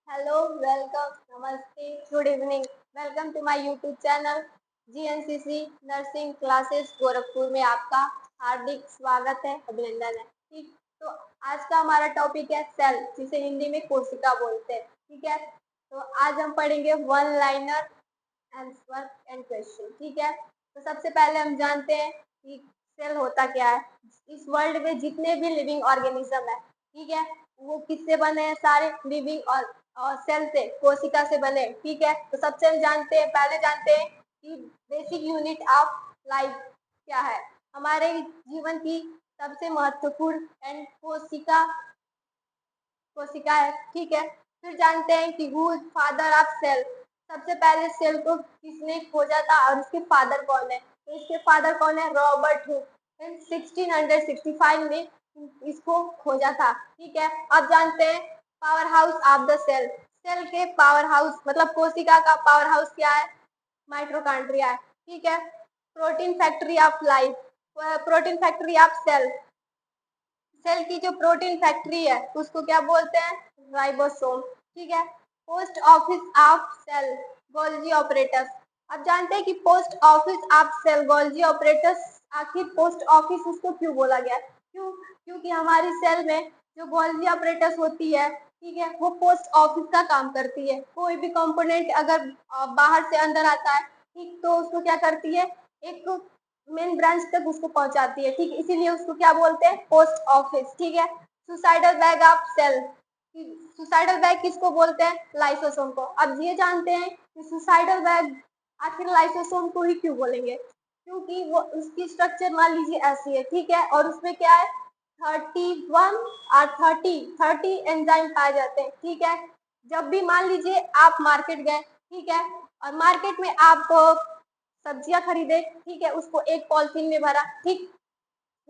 Hello, welcome, नमस्ते, good evening. Welcome to my YouTube channel GNCC nursing classes Gorakhpur में आपका हार्दिक स्वागत है, अभिनंदन है। ठीक, तो आज का हमारा टॉपिक है सेल, जिसे हिंदी में कोशिका बोलते हैं। ठीक है, तो आज हम पढ़ेंगे one liner answer and question. ठीक है, तो सबसे पहले हम जानते हैं कि सेल होता क्या है। इस वर्ल्ड में जितने भी लिविंग ऑर्गेनिज्म है, ठीक है, वो किससे बने हैं? सारे लिविंग और सेल से, कोशिका से बने। ठीक है, तो सबसे हम जानते हैं, पहले जानते हैं कि बेसिक यूनिट ऑफ लाइफ क्या है। हमारे जीवन की सबसे महत्वपूर्ण एंड कोशिका है। ठीक है, फिर जानते हैं कि हु फादर ऑफ सेल। सबसे पहले सेल को किसने खोजा था और उसके फादर कौन है? तो इसके फादर कौन है? Robert Hooke. इन 1665 में इसको खोजा था। ठीक है, अब जानते हैं power house of the cell. Cell के पावर हाउस मतलब कोशिका का पावर हाउस क्या है? माइटोकॉन्ड्रिया है। ठीक है, protein factory of life, protein factory of cell. Cell की जो प्रोटीन फैक्ट्री है उसको क्या बोलते हैं? राइबोसोम। ठीक है, post office of cell, Golgi apparatus. अब जानते हैं कि post office of cell Golgi apparatus, आखिर पोस्ट ऑफिस उसको क्यों बोला गया? क्यों? क्योंकि हमारी सेल में जो गोल्गी ऑपरेटस होती है, ठीक है, वो पोस्ट ऑफिस का काम करती है। कोई भी कंपोनेंट अगर बाहर से अंदर आता है, ठीक, तो उसको क्या करती है? एक मेन ब्रांच तक उसको पहुंचाती है। ठीक, इसीलिए उसको क्या बोलते हैं? Post office. ठीक है, suicidal bag of cell, suicidal bag किसको बोलते हैं? लाइसोसोम को। अब ये जानते हैं कि सुसाइडल बैग आखिर लाइसोसोम को ही क्यों बोलेंगे? क्योंकि वो उसकी स्ट्रक्चर मान लीजिए ऐसी है। ठीक है, और उसमें क्या है? 31 और 30 एंजाइम पाए जाते हैं। ठीक है, जब भी मान लीजिए आप मार्केट गए, ठीक है, और मार्केट में आप सब्जियां खरीदे, ठीक है, उसको एक पॉलिथीन में भरा, ठीक,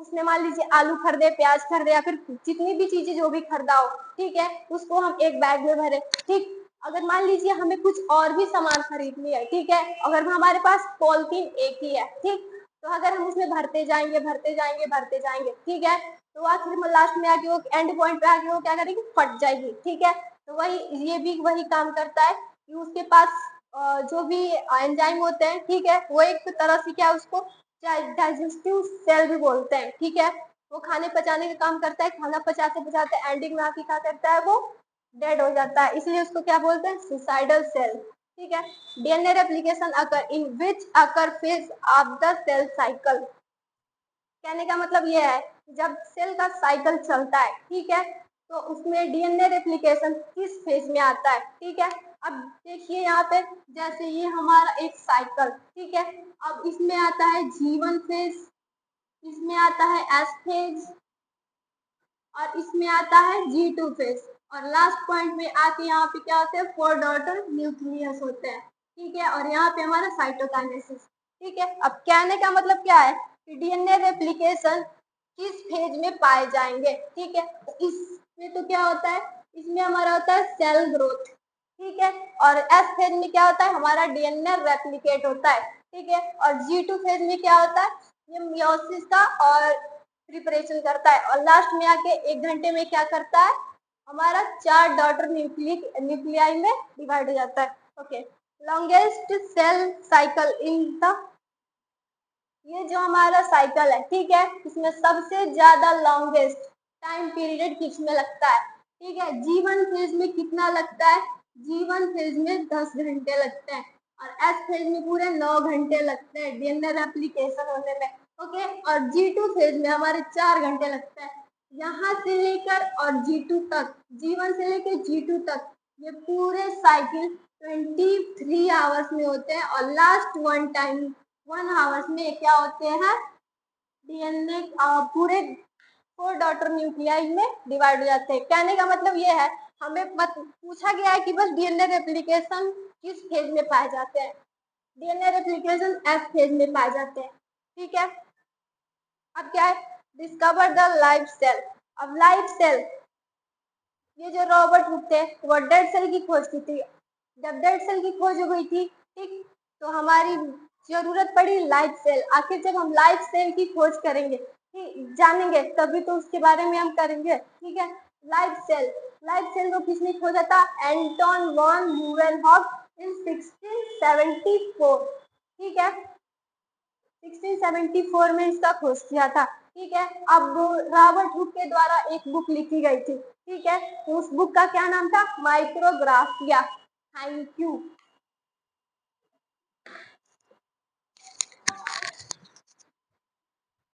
उसमें मान लीजिए आलू खरीदे, प्याज खरीदे, या फिर जितनी भी चीजें जो भी खरीदा हो, ठीक है, उसको हम एक बैग में भरे। ठीक, अगर मान लीजिए हमें कुछ और भी सामान खरीदनी है, ठीक है, अगर हमारे पास पॉलिथीन एक ही है, ठीक, तो अगर हम उसमें भरते जाएंगे भरते जाएंगे भरते जाएंगे, ठीक है, तो आखिर में लास्ट में आके वो एंड पॉइंट पे आके वो क्या करेगी? फट जाएगी। ठीक है, तो वही ये भी वही काम करता है कि उसके पास जो भी एंजाइम होते हैं, ठीक है, वो एक तरह से क्या उसको डाइजेस्टिव सेल भी बोलते हैं। ठीक है, वो खाने पचाने का काम करता है, खाना पचाते पचाते एंडिंग में आके क्या करता है? वो डेड हो जाता है, इसलिए उसको क्या बोलते हैं? Suicidal cell. ठीक है, DNA replication occur in which occur phase of the cell cycle. कहने का मतलब ये है जब सेल का साइकिल चलता है, ठीक है, तो उसमें डीएनए रेप्लिकेशन किस फेज में आता है? ठीक है, अब देखिए यहाँ पे, जैसे ये हमारा एक साइकिल, ठीक है, अब इसमें आता है G1 फेज, इसमें आता है S फेज, और इसमें आता है G2 फेज, और लास्ट पॉइंट में आके यहाँ पे क्या होते हैं? 4 डॉटर न्यूक्लियस होते हैं। ठीक है, और यहाँ पे हमारा साइटोकाइनेसिस। ठीक है, अब कहने का मतलब क्या है कि डीएनए रेप्लिकेशन किस फेज में पाए जाएंगे? ठीक है, तो इसमें तो क्या होता है? इसमें हमारा होता है सेल ग्रोथ। ठीक है, और एस फेज में क्या होता है? हमारा डीएनए रेप्लिकेट होता है। ठीक है, और G2 फेज में क्या होता है? ये मियोसिस का और प्रिपरेशन करता है, और लास्ट में आके 1 घंटे में क्या करता है? हमारा 4 डॉटर न्यूक्लियाई में डिवाइड हो जाता है। Okay, longest cell cycle in the, ये जो हमारा साइकिल है, ठीक है, इसमें सबसे ज्यादा लॉन्गेस्ट टाइम पीरियड किसमें लगता है? ठीक है, G1 फेज में कितना लगता है? G1 फेज में 10 घंटे लगते हैं, और S फेज में पूरे 9 घंटे लगते हैं डीएनए रेप्लिकेशन होने में। ओके, और G2 फेज में हमारे 4 घंटे लगते हैं। यहाँ से लेकर और G2 तक, G1 से लेकर G2 तक, ये पूरे साइकिल 23 आवर्स में होते हैं, और लास्ट 1 आवर्स में क्या होते हैं? डीएनए पूरे 4 डॉटर न्यूक्लियाई में डिवाइड हो जाते हैं। कहने का मतलब ये है, हमें पूछा गया है कि बस डीएनए रेप्लिकेशन किस फेज में पाए जाते हैं? डीएनए रेप्लिकेशन एफ फेज में पाए जाते हैं। ठीक है, अब क्या है? Discover the live cell. अब लाइव सेल, ये जो रॉबर्ट हुक थे वो डेड सेल की खोज की थी। जब डेड सेल की खोज हो गई थी, ठीक, तो हमारी जरूरत पड़ी लाइव सेल। आखिर जब हम लाइव सेल की खोज करेंगे, ठीक, जानेंगे, तभी तो उसके बारे में हम करेंगे। ठीक है, लाइव सेल, लाइव सेल को किसने खोजा था? एंटोन वॉन ल्यूवेनहॉक इन 1674। ठीक है, 1674 में इसका खोज किया था। ठीक है, अब रॉबर्ट हुक के द्वारा एक बुक लिखी गई थी। ठीक है, तो उस बुक का क्या नाम था? माइक्रोग्राफिया। Thank you.